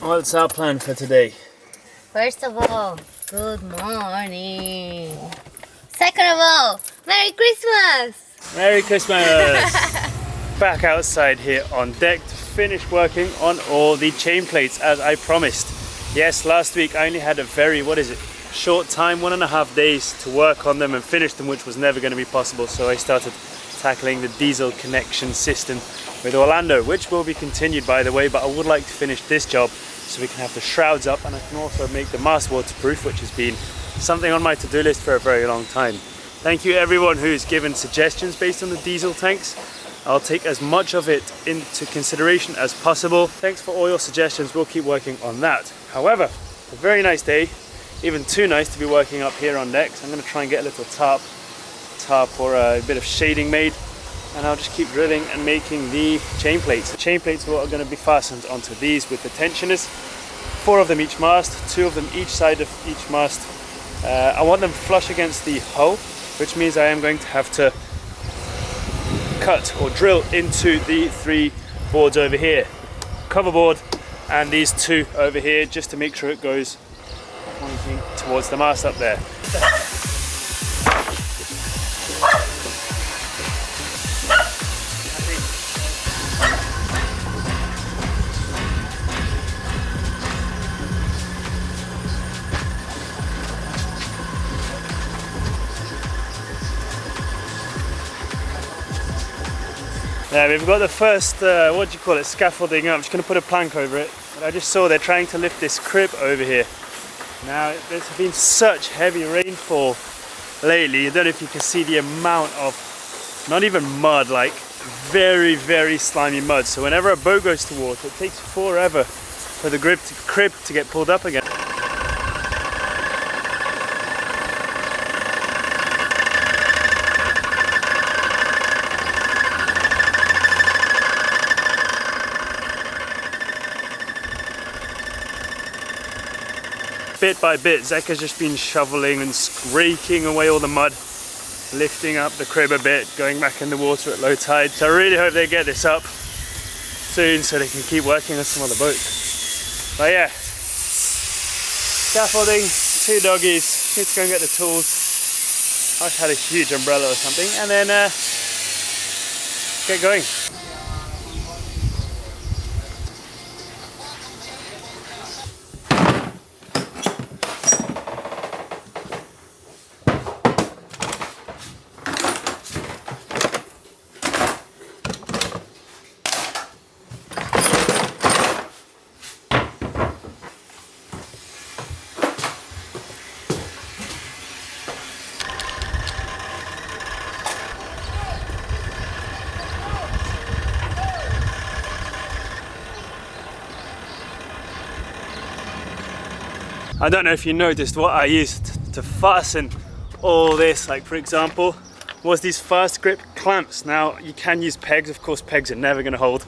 What's our plan for today? First of all, good morning. Second of all, Merry Christmas! Merry Christmas! Back outside here on deck to finish working on all the chain plates as I promised. Yes, last week I only had a very, short time, 1.5 days to work on them and finish them, which was never going to be possible. So I started tackling the diesel connection system with Orlando, which will be continued by the way, but I would like to finish this job so we can have the shrouds up and I can also make the mast waterproof, which has been something on my to-do list for a very long time. Thank you everyone who's given suggestions based on the diesel tanks. I'll take as much of it into consideration as possible. Thanks for all your suggestions, we'll keep working on that. However, a very nice day, even too nice to be working up here on deck. So I'm going to try and get a little tarp or a bit of shading made, and I'll just keep drilling and making the chain plates. The chain plates are going to be fastened onto these with the tensioners, 4 of them each mast, 2 of them each side of each mast. I want them flush against the hull, which means I am going to have to cut or drill into the 3 boards over here, cover board and these 2 over here, just to make sure it goes pointing towards the mast up there. Yeah, we've got the first, scaffolding up. I'm just going to put a plank over it. But I just saw they're trying to lift this crib over here. Now, there's been such heavy rainfall lately. I don't know if you can see the amount of, not even mud, like very, very slimy mud. So whenever a boat goes to water, it takes forever for the crib to get pulled up again. Bit by bit, Zeka's just been shoveling and raking away all the mud, lifting up the crib a bit, going back in the water at low tide. So I really hope they get this up soon so they can keep working on some other boats. But yeah, scaffolding, 2 doggies, need to go and get the tools. I wish I had a huge umbrella or something, and then get going. I don't know if you noticed what I used to fasten all this, like for example, was these fast grip clamps. Now you can use pegs, of course pegs are never going to hold.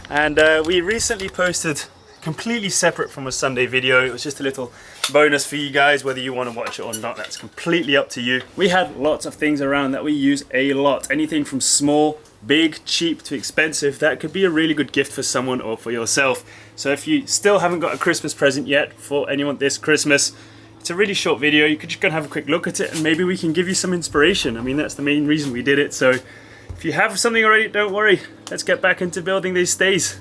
And we recently posted, completely separate from a Sunday video, it was just a little bonus for you guys, whether you want to watch it or not, that's completely up to you. We had lots of things around that we use a lot, anything from small, big, cheap to expensive. That could be a really good gift for someone or for yourself. So if you still haven't got a Christmas present yet for anyone this Christmas, it's a really short video. You could just go and have a quick look at it and maybe we can give you some inspiration. I mean, that's the main reason we did it. So if you have something already, don't worry. Let's get back into building these stays.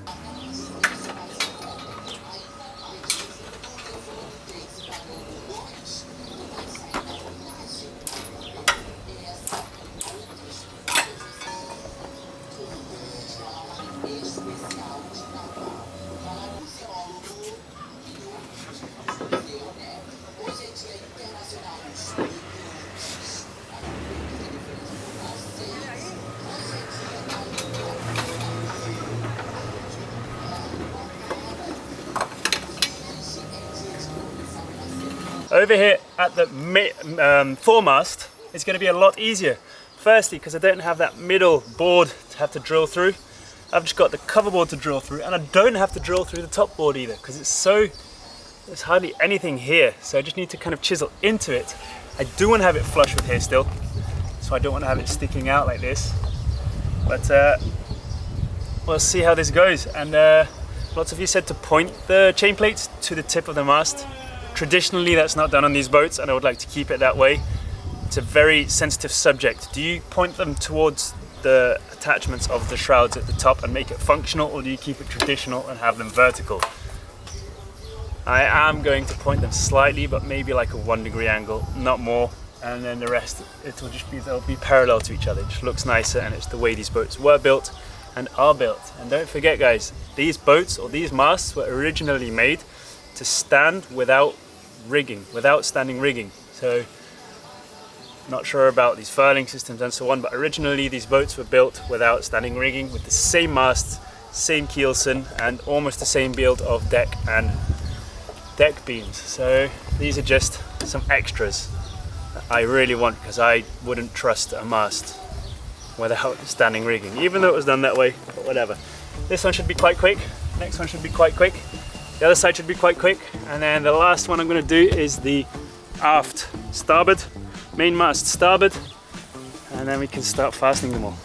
Over here at the foremast, it's going to be a lot easier. Firstly, because I don't have that middle board to have to drill through. I've just got the cover board to drill through, and I don't have to drill through the top board either, because there's hardly anything here. So I just need to kind of chisel into it. I do want to have it flush with here still, so I don't want to have it sticking out like this. But we'll see how this goes, and Lots of you said to point the chain plates to the tip of the mast. Traditionally, that's not done on these boats, and I would like to keep it that way. It's a very sensitive subject. Do you point them towards the attachments of the shrouds at the top and make it functional, or do you keep it traditional and have them vertical? I am going to point them slightly, but maybe like a 1 degree angle, not more. And then the rest, they'll be parallel to each other. It just looks nicer, and it's the way these boats were built and are built. And don't forget, guys, these boats or these masts were originally made to stand without rigging, without standing rigging. So not sure about these furling systems and so on, but originally these boats were built without standing rigging, with the same masts, same keelson, and almost the same build of deck and deck beams. So these are just some extras that I really want, because I wouldn't trust a mast without standing rigging, even though it was done that way, but whatever. This one should be quite quick, next one should be quite quick, the other side should be quite quick, and then the last one I'm going to do is the aft starboard, main mast starboard, and then we can start fastening them all.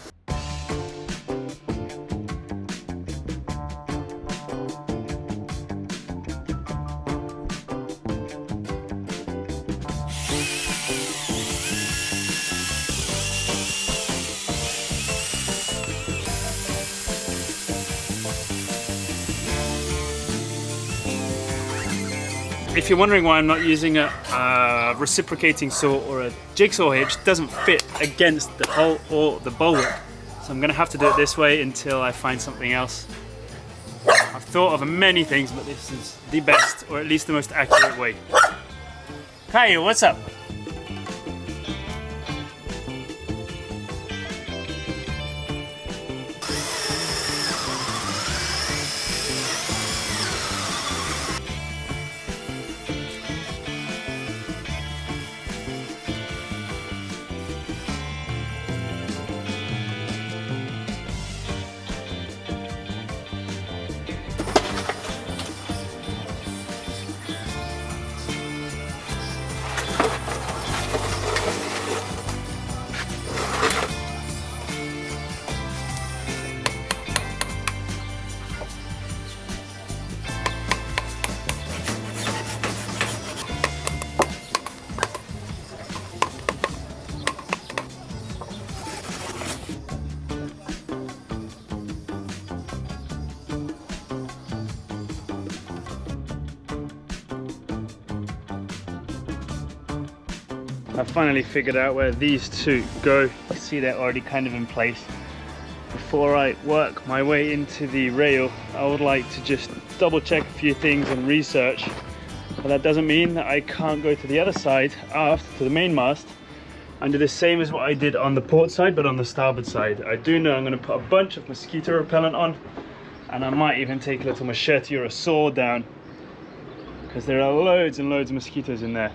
If you're wondering why I'm not using a reciprocating saw or a jigsaw hitch, it doesn't fit against the hull or the bulwark. So I'm going to have to do it this way until I find something else. I've thought of many things, but this is the best, or at least the most accurate way. Caio, what's up? I finally figured out where these two go. You can see they're already kind of in place. Before I work my way into the rail, I would like to just double check a few things and research. But that doesn't mean that I can't go to the other side, aft, to the main mast, and do the same as what I did on the port side, but on the starboard side. I do know I'm going to put a bunch of mosquito repellent on, and I might even take a little machete or a saw down, because there are loads and loads of mosquitoes in there.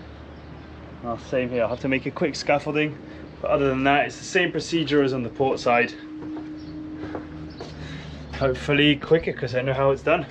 Well, same here, I'll have to make a quick scaffolding, but other than that, it's the same procedure as on the port side. Hopefully quicker, because I know how it's done.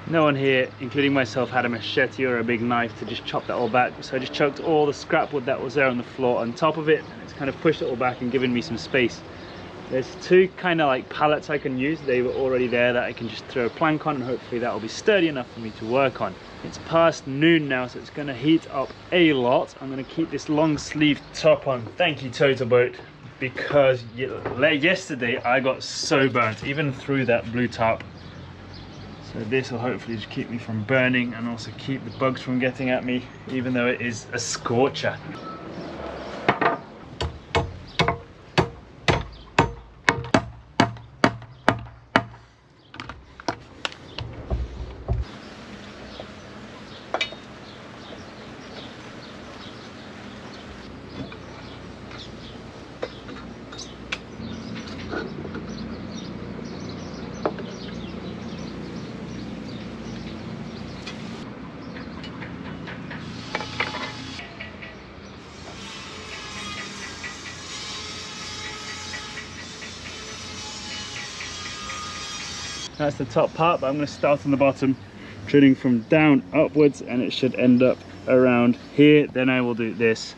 No one here, including myself, had a machete or a big knife to just chop that all back, so I just chucked all the scrap wood that was there on the floor on top of it, and it's kind of pushed it all back and given me some space. There's two kind of like pallets I can use. They were already there that I can just throw a plank on, and hopefully that will be sturdy enough for me to work on. It's past noon now, so it's going to heat up a lot. I'm going to keep this long sleeve top on. Thank you, Total Boat, because yesterday I got so burnt, even through that blue tarp. So this will hopefully just keep me from burning and also keep the bugs from getting at me, even though it is a scorcher. That's the top part, but I'm going to start on the bottom, drilling from down upwards, and it should end up around here. Then I will do this,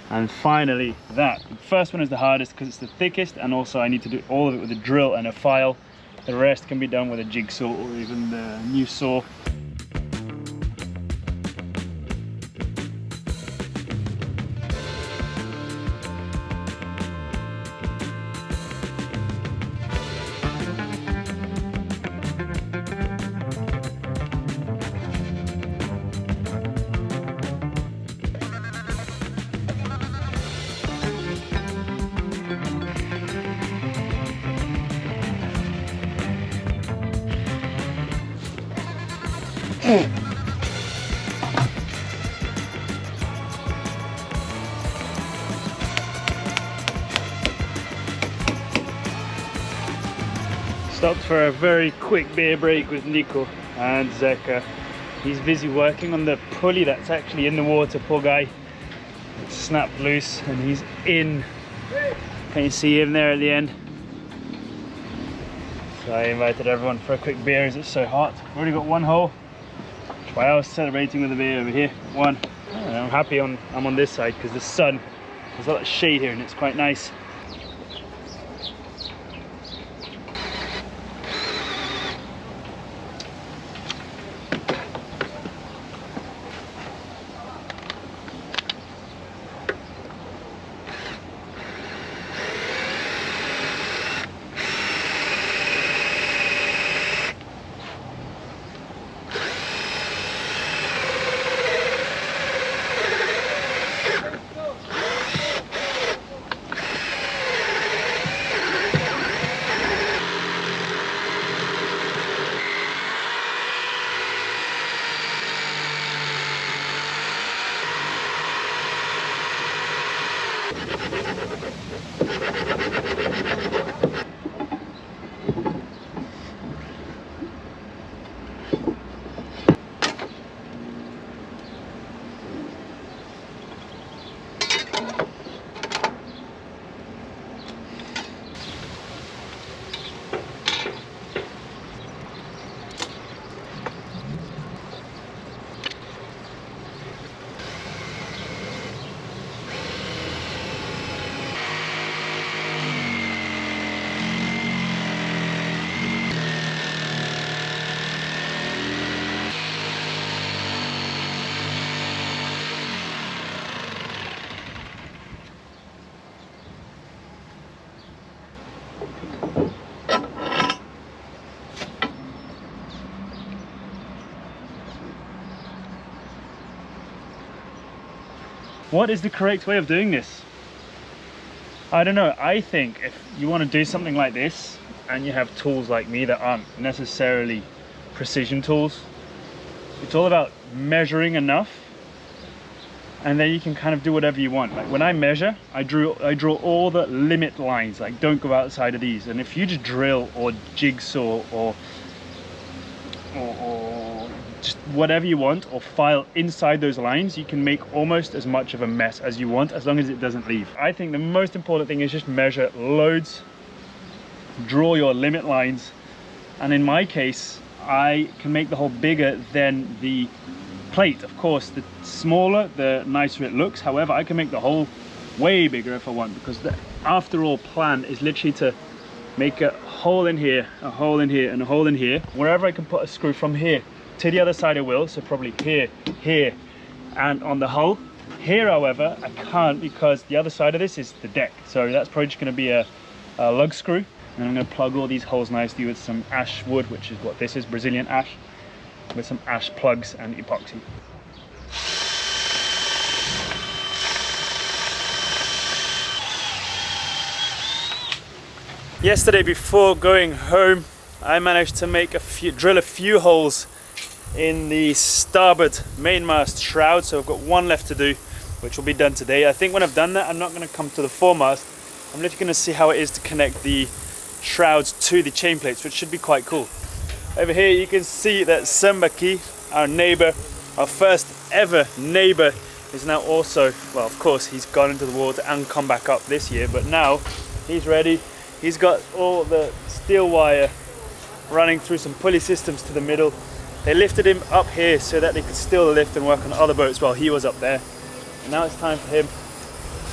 and finally that. The first one is the hardest because it's the thickest, and also I need to do all of it with a drill and a file. The rest can be done with a jigsaw or even the new saw. Stopped for a very quick beer break with Nico and Zeka. He's busy working on the pulley that's actually in the water, poor guy. It's snapped loose and he's in. Can you see him there at the end? So I invited everyone for a quick beer as it's so hot. Already got one hole. Why I was celebrating with a beer over here. One. I'm happy I'm on this side because the sun, there's a lot of shade here and it's quite nice. What is the correct way of doing this? I don't know. I think if you want to do something like this and you have tools like me that aren't necessarily precision tools, it's all about measuring enough and then you can kind of do whatever you want. Like when I measure, I draw all the limit lines, like don't go outside of these. And if you just drill or jigsaw or just whatever you want or file inside those lines, you can make almost as much of a mess as you want as long as it doesn't leave. I think the most important thing is just measure loads, draw your limit lines, and in my case I can make the hole bigger than the plate. Of course, the smaller the nicer it looks. However, I can make the hole way bigger if I want, because the after all plan is literally to make a hole in here, a hole in here, and a hole in here. Wherever I can put a screw from here to the other side I will, so probably here, here, and on the hull. Here, however, I can't because the other side of this is the deck. So that's probably just going to be a lug screw. And I'm going to plug all these holes nicely with some ash wood, which is what this is, Brazilian ash, with some ash plugs and epoxy. Yesterday before going home, I managed to drill a few holes in the starboard mainmast shroud, so I've got one left to do, which will be done today. I think when I've done that, I'm not going to come to the foremast. I'm literally going to see how it is to connect the shrouds to the chain plates, which should be quite cool. Over here you can see that Sambaki, our neighbor, our first ever neighbor, is now also, well, of course he's gone into the water and come back up this year, but now he's ready. He's got all the steel wire running through some pulley systems to the middle. They lifted him up here so that they could still lift and work on other boats while he was up there. And now it's time for him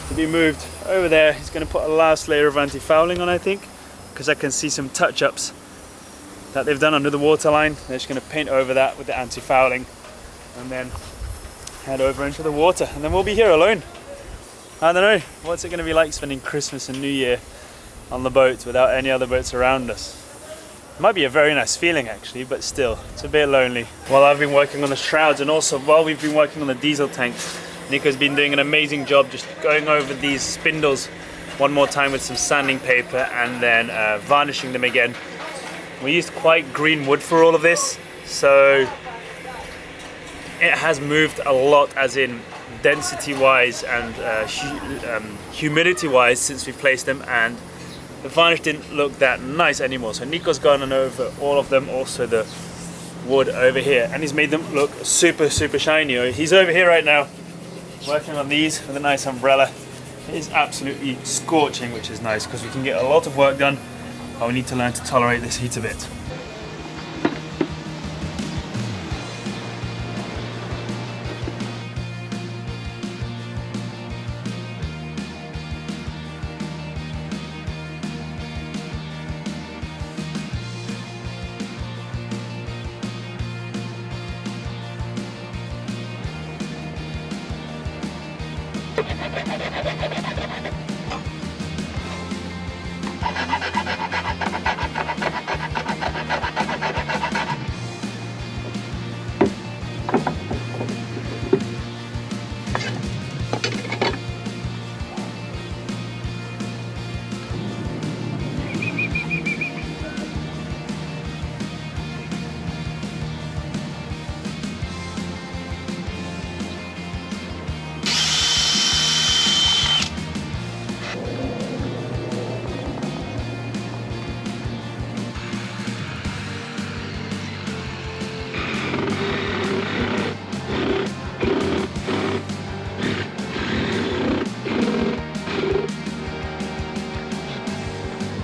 to be moved over there. He's going to put a last layer of anti-fouling on, I think, because I can see some touch-ups that they've done under the waterline. They're just going to paint over that with the anti-fouling and then head over into the water, and then we'll be here alone. I don't know, what's it going to be like spending Christmas and New Year on the boat without any other boats around us? It might be a very nice feeling actually, but still, it's a bit lonely. While I've been working on the shrouds, and also while we've been working on the diesel tanks, Nico's been doing an amazing job just going over these spindles one more time with some sanding paper and then varnishing them again. We used quite green wood for all of this, so it has moved a lot, as in density wise and humidity wise, since we placed them, and the varnish didn't look that nice anymore. So Nico's gone on over all of them, also the wood over here, and he's made them look super shiny. He's over here right now working on these with a nice umbrella. It is absolutely scorching, which is nice because we can get a lot of work done, but we need to learn to tolerate this heat a bit.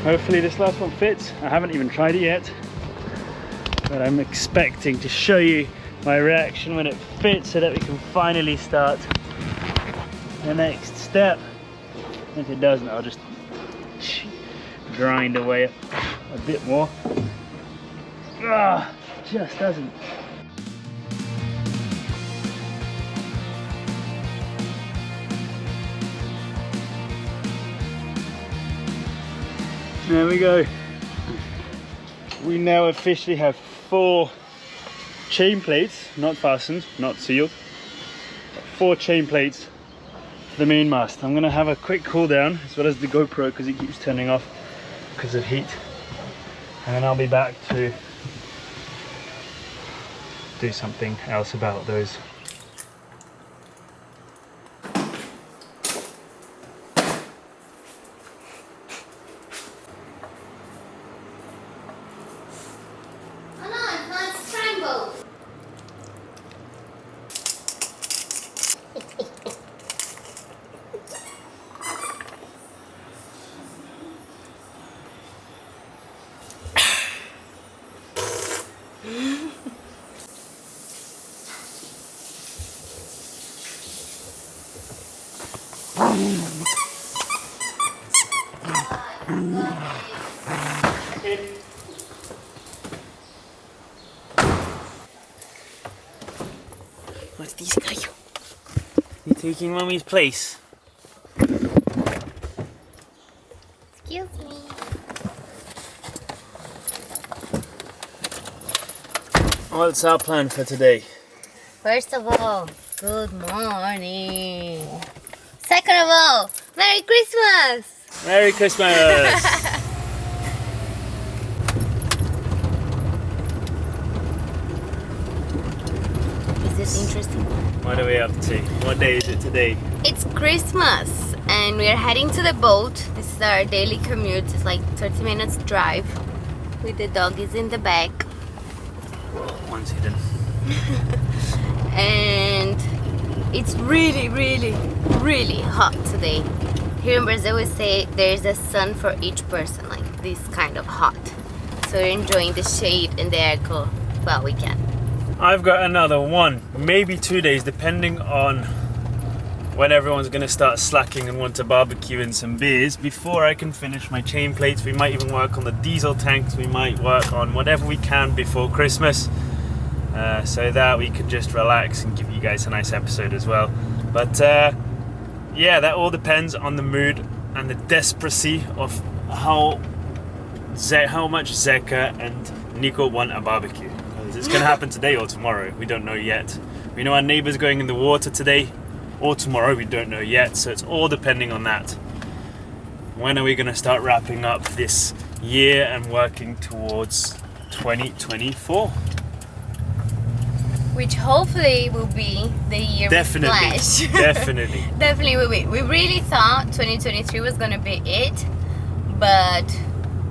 Hopefully this last one fits. I haven't even tried it yet, but I'm expecting to show you my reaction when it fits so that we can finally start the next step. If it doesn't, I'll just grind away a bit more. Just doesn't. There we go. We now officially have 4 chain plates, not fastened, not sealed, but 4 chain plates for the main mast. I'm gonna have a quick cool down as well as the GoPro because it keeps turning off because of heat, and then I'll be back to do something else about those. What's this guy? You taking Mummy's place? Excuse me. What's our plan for today? First of all, good morning. Second of all, Merry Christmas! Merry Christmas! Is this interesting? What are we up to? What day is it today? It's Christmas and we are heading to the boat. This is our daily commute. It's like 30 minutes drive with the doggies in the back. One's hidden. And it's really hot today. Here in Brazil we say there's a sun for each person, like this kind of hot. so we're enjoying the shade and the airco while we can. I've got another 1, maybe 2 days, depending on when everyone's going to start slacking and want to barbecue and some beers before I can finish my chain plates. We might even work on the diesel tanks. We might work on whatever we can before Christmas, so that we can just relax and give you guys a nice episode as well. But yeah, that all depends on the mood and the desperacy of how much Zeka and Nico want a barbecue. It's going to happen today or tomorrow. We don't know yet. We know our neighbour's going in the water today or tomorrow. We don't know yet. So it's all depending on that. When are we going to start wrapping up this year and working towards 2024? Which hopefully will be the year Definitely. with Flash. Definitely. Definitely will be. We really thought 2023 was going to be it. But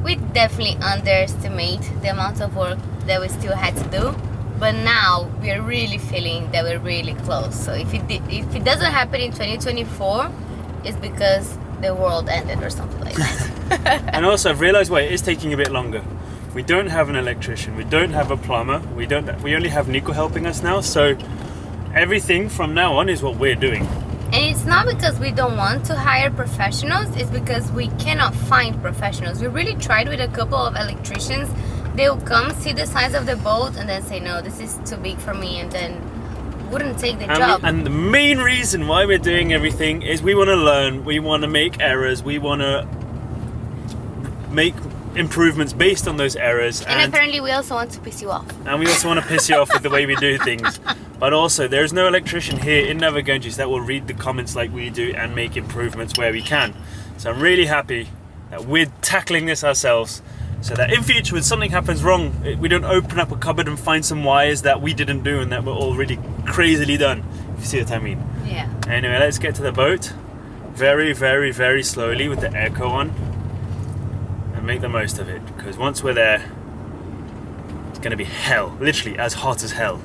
we definitely underestimate the amount of work that we still had to do, but now we are really feeling that we're really close. So if it doesn't happen in 2024, it's because the world ended or something like that. And also I've realized why it is taking a bit longer. We don't have an electrician, we don't have a plumber, we only have Nico helping us now, so everything from now on is what we're doing. And it's not because we don't want to hire professionals, it's because we cannot find professionals. We really tried with a couple of electricians. They'll come, see the size of the boat, and then say, no, this is too big for me, and then wouldn't take the job. And the main reason why we're doing everything is we want to learn, we want to make errors, we want to make improvements based on those errors. And apparently we also want to piss you off. And we also want to piss you off with the way we do things. But also, there's no electrician here in Legendas that will read the comments like we do and make improvements where we can. So I'm really happy that we're tackling this ourselves, so that in future when something happens wrong, we don't open up a cupboard and find some wires that we didn't do and that were already crazily done, if you see what I mean. Yeah. Anyway, let's get to the boat very, very, very slowly with the airco on and make the most of it, because once we're there, it's going to be hell, literally as hot as hell.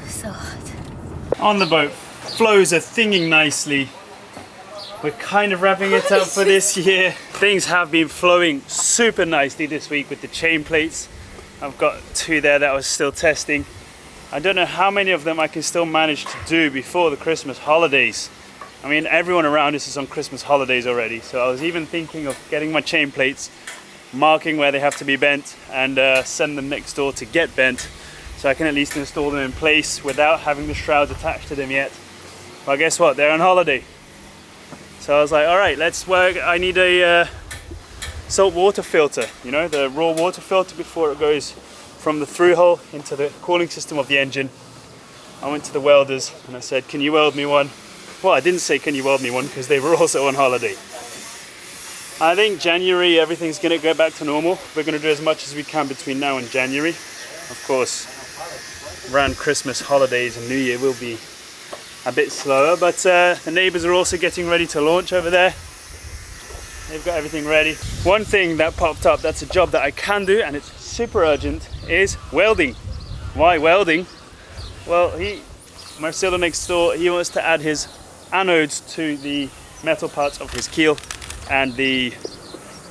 So hot. On the boat, flows are thinging nicely. We're kind of wrapping it up for this year. Things have been flowing super nicely this week with the chain plates. I've got 2 there that I was still testing. I don't know how many of them I can still manage to do before the Christmas holidays. I mean, everyone around us is on Christmas holidays already, so I was even thinking of getting my chain plates, marking where they have to be bent, and send them next door to get bent, so I can at least install them in place without having the shrouds attached to them yet. Well, guess what? They're on holiday. So I was like, all right, let's work. I need a salt water filter, you know, the raw water filter before it goes from the through hole into the cooling system of the engine. I went to the welders and I said, can you weld me one? Well, I didn't say, can you weld me one, because they were also on holiday. I think January, everything's going to go back to normal. We're going to do as much as we can between now and January. Of course, around Christmas holidays and New Year will be a bit slower, but the neighbours are also getting ready to launch over there. They've got everything ready. One thing that popped up, that's a job that I can do and it's super urgent, is welding. Why welding? Well, Marcelo next door, he wants to add his anodes to the metal parts of his keel and the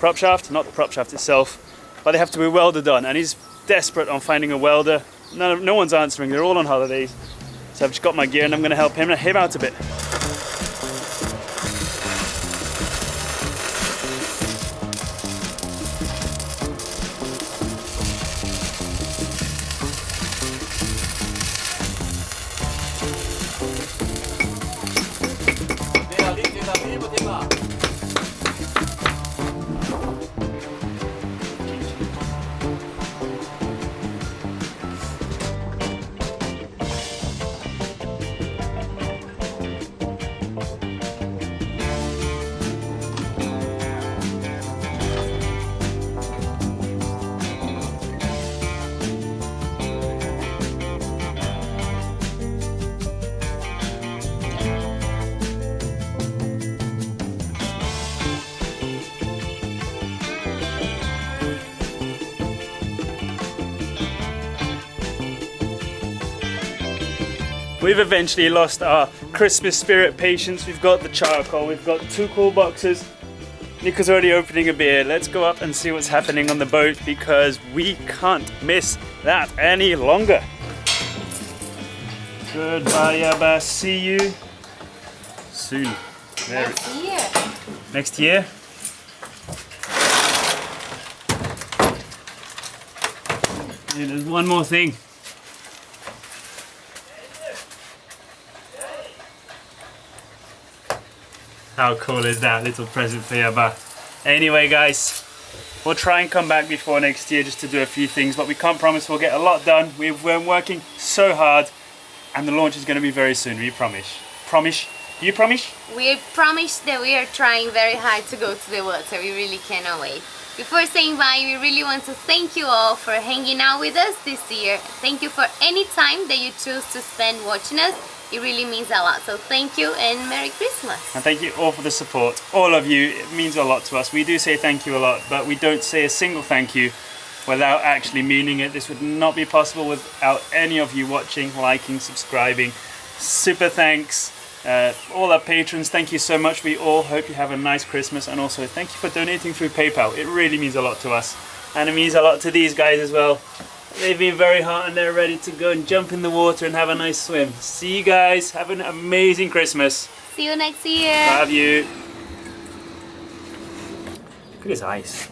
prop shaft, not the prop shaft itself, but they have to be welded on, and he's desperate on finding a welder. No one's answering, they're all on holidays. So I've just got my gear and I'm going to help him out a bit. We've eventually lost our Christmas spirit patience. We've got the charcoal, we've got 2 cool boxes, Nico's already opening a beer. Let's go up and see what's happening on the boat because we can't miss that any longer. Goodbye, Yabá. See you soon. Next year. Next year? Hey, there's one more thing. How cool is that little present for Yabá? Anyway guys, we'll try and come back before next year just to do a few things, but we can't promise we'll get a lot done. We've been working so hard and the launch is going to be very soon, we promise. Promise? Do you promise? We promise that we are trying very hard to go to the water. We really cannot wait. Before saying bye, we really want to thank you all for hanging out with us this year. Thank you for any time that you choose to spend watching us. It really means a lot. So thank you and Merry Christmas. And thank you all for the support. All of you, it means a lot to us. We do say thank you a lot, but we don't say a single thank you without actually meaning it. This would not be possible without any of you watching, liking, subscribing. Super thanks. All our patrons, thank you so much. We all hope you have a nice Christmas, and also thank you for donating through PayPal. It really means a lot to us, and it means a lot to these guys as well. They've been very hot and they're ready to go and jump in the water and have a nice swim. See you guys, have an amazing Christmas. See you next year. Love you. Look at his eyes.